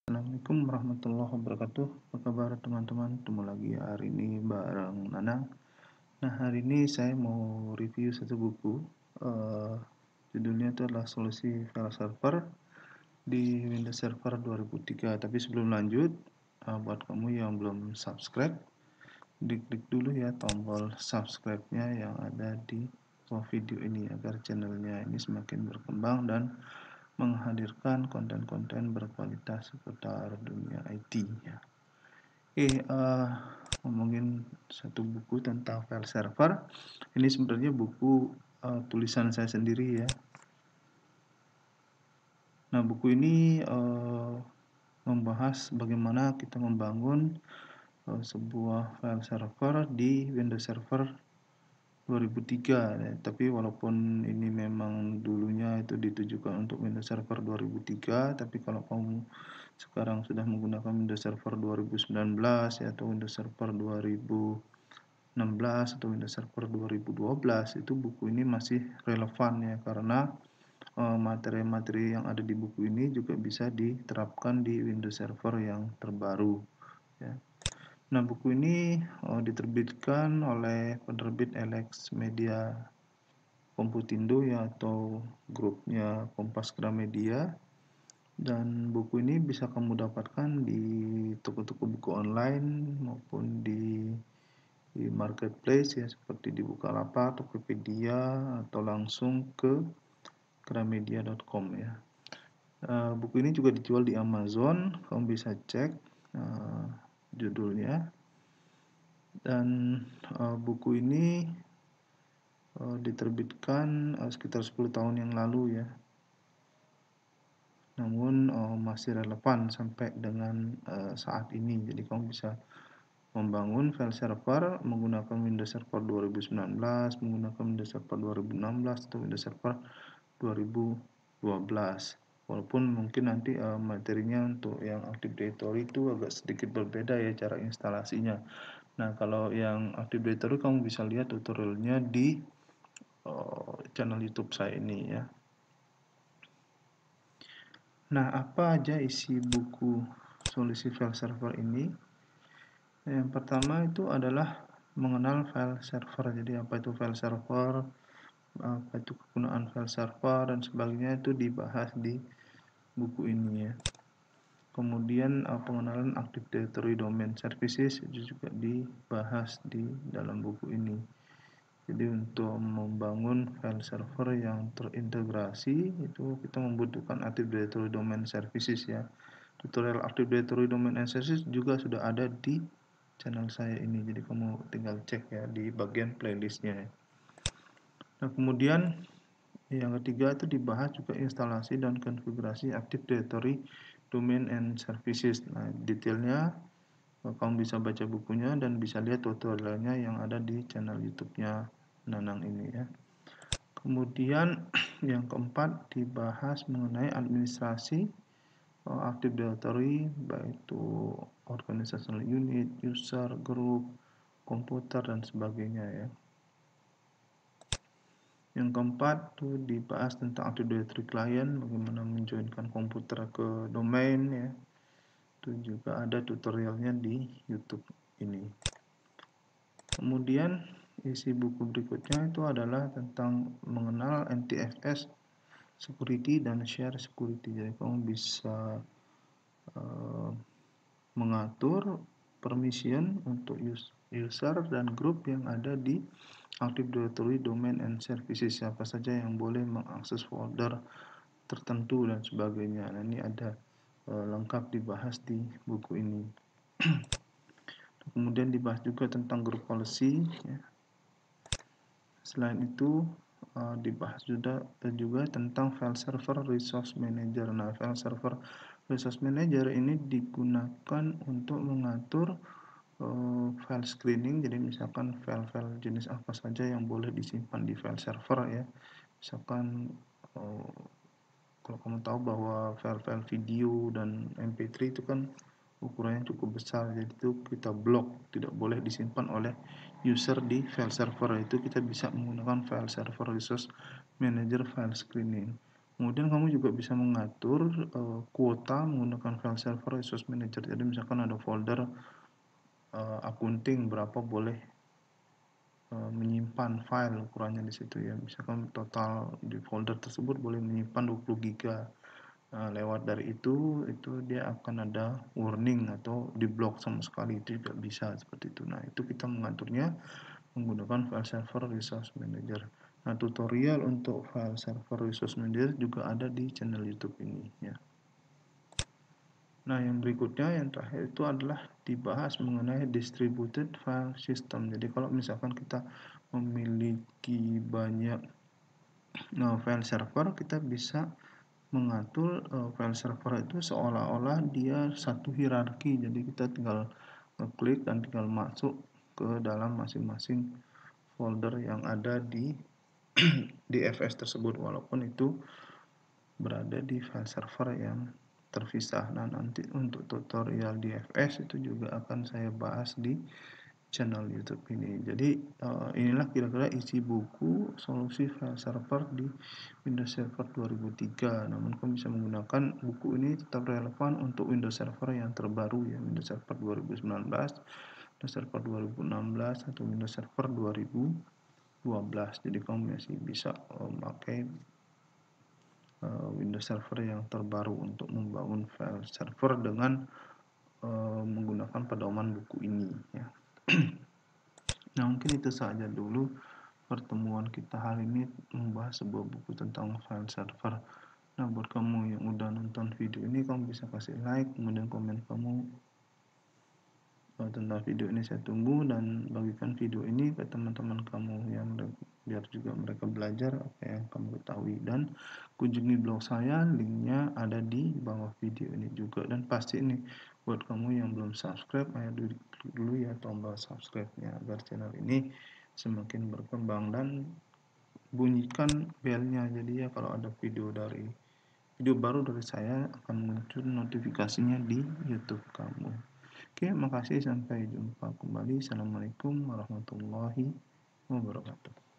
Assalamualaikum warahmatullahi wabarakatuh. Apa kabar teman-teman? Ketemu lagi hari ini bareng Nanang. Nah, hari ini saya mau review satu buku. Eh, Judulnya itu adalah Solusi File Server di Windows Server 2003. Tapi sebelum lanjut, buat kamu yang belum subscribe, klik dulu ya tombol subscribe-nya yang ada di bawah video ini agar channelnya ini semakin berkembang dan menghadirkan konten-konten berkualitas seputar dunia IT ya. Ngomongin satu buku tentang file server. Ini sebenarnya buku tulisan saya sendiri ya. Nah, buku ini membahas bagaimana kita membangun sebuah file server di Windows Server 2003 ya. Tapi walaupun ini memang dulunya itu ditujukan untuk Windows Server 2003, tapi kalau kamu sekarang sudah menggunakan Windows Server 2019 ya, atau Windows Server 2016 atau Windows Server 2012, itu buku ini masih relevan ya, karena materi-materi yang ada di buku ini juga bisa diterapkan di Windows Server yang terbaru ya. Nah, buku ini diterbitkan oleh penerbit Elex Media Komputindo ya, atau grupnya Kompas Gramedia. Dan buku ini bisa kamu dapatkan di toko-toko buku online maupun di marketplace ya, seperti di Bukalapak, Tokopedia, atau langsung ke gramedia.com ya. Buku ini juga dijual di Amazon, kamu bisa cek judulnya. Dan buku ini diterbitkan sekitar 10 tahun yang lalu ya, namun masih relevan sampai dengan saat ini. Jadi kamu bisa membangun file server menggunakan Windows Server 2019, menggunakan Windows Server 2016 atau Windows Server 2012. Walaupun mungkin nanti materinya untuk yang Active Directory itu agak sedikit berbeda ya cara instalasinya. Nah, kalau yang Active Directory kamu bisa lihat tutorialnya di channel YouTube saya ini ya. Nah, apa aja isi buku Solusi File Server ini? Yang pertama itu adalah mengenal file server. Jadi apa itu file server, apa itu kegunaan file server, dan sebagainya itu dibahas di buku ini ya. Kemudian pengenalan Active Directory Domain Services itu juga dibahas di dalam buku ini. Jadi untuk membangun file server yang terintegrasi itu kita membutuhkan Active Directory Domain Services ya. Tutorial Active Directory Domain and Services juga sudah ada di channel saya ini, jadi kamu tinggal cek ya di bagian playlistnya. Nah, kemudian yang ketiga itu dibahas juga instalasi dan konfigurasi Active Directory Domain and Services. Nah, detailnya kamu bisa baca bukunya dan bisa lihat tutorialnya yang ada di channel YouTube-nya Nanang ini ya. Kemudian yang keempat dibahas mengenai administrasi Active Directory, baik itu organizational unit, user, group, komputer, dan sebagainya ya. Yang keempat tuh dibahas tentang Active Directory Client, bagaimana menjoinkan komputer ke domain ya. Itu juga ada tutorialnya di YouTube ini. Kemudian isi buku berikutnya itu adalah tentang mengenal NTFS security dan share security. Jadi kamu bisa mengatur permission untuk user dan grup yang ada di Active Directory Domain and Services, siapa saja yang boleh mengakses folder tertentu dan sebagainya. Nah, ini ada lengkap dibahas di buku ini. Kemudian dibahas juga tentang group policy ya. Selain itu dibahas juga tentang file server resource manager. Nah, file server resource manager ini digunakan untuk mengatur file screening. Jadi misalkan file-file jenis apa saja yang boleh disimpan di file server ya. Misalkan kalau kamu tahu bahwa file-file video dan MP3 itu kan ukurannya cukup besar, jadi itu kita blok, tidak boleh disimpan oleh user di file server. Itu kita bisa menggunakan file server resource manager file screening. Kemudian kamu juga bisa mengatur kuota menggunakan file server resource manager. Jadi misalkan ada folder akunting, berapa boleh menyimpan file ukurannya di situ ya. Misalkan total di folder tersebut boleh menyimpan 20 giga. Lewat dari itu dia akan ada warning atau di block sama sekali, itu tidak bisa seperti itu. Nah, itu kita mengaturnya menggunakan file server resource manager. Nah, tutorial untuk file server resource manager juga ada di channel YouTube ini ya. Nah, yang berikutnya yang terakhir itu adalah dibahas mengenai distributed file system. Jadi kalau misalkan kita memiliki banyak file server, kita bisa mengatur file server itu seolah-olah dia satu hierarki. Jadi kita tinggal ngeklik dan tinggal masuk ke dalam masing-masing folder yang ada di FS tersebut, walaupun itu berada di file server yang terpisah. Nah, nanti untuk tutorial di FS itu juga akan saya bahas di channel YouTube ini. Jadi inilah kira-kira isi buku solusi file server di Windows Server 2003. Namun kamu bisa menggunakan buku ini tetap relevan untuk Windows Server yang terbaru ya, Windows Server 2019, Windows Server 2016 atau Windows Server 2012. Jadi kamu masih bisa memakai Windows Server yang terbaru untuk membangun file server dengan menggunakan pedoman buku ini ya. Nah, mungkin itu saja dulu pertemuan kita hari ini membahas sebuah buku tentang file server. Nah, buat kamu yang udah nonton video ini, kamu bisa kasih like, kemudian komen kamu tentang video ini saya tunggu, dan bagikan video ini ke teman-teman kamu yang biar juga mereka belajar apa yang kamu ketahui. Dan kunjungi blog saya, linknya ada di bawah video ini juga. Dan pasti ini buat kamu yang belum subscribe, ayo klik dulu ya tombol subscribe-nya agar channel ini semakin berkembang, dan bunyikan belnya, jadi ya kalau ada video baru dari saya akan muncul notifikasinya di YouTube kamu. Oke, makasih, sampai jumpa kembali. Assalamualaikum warahmatullahi wabarakatuh.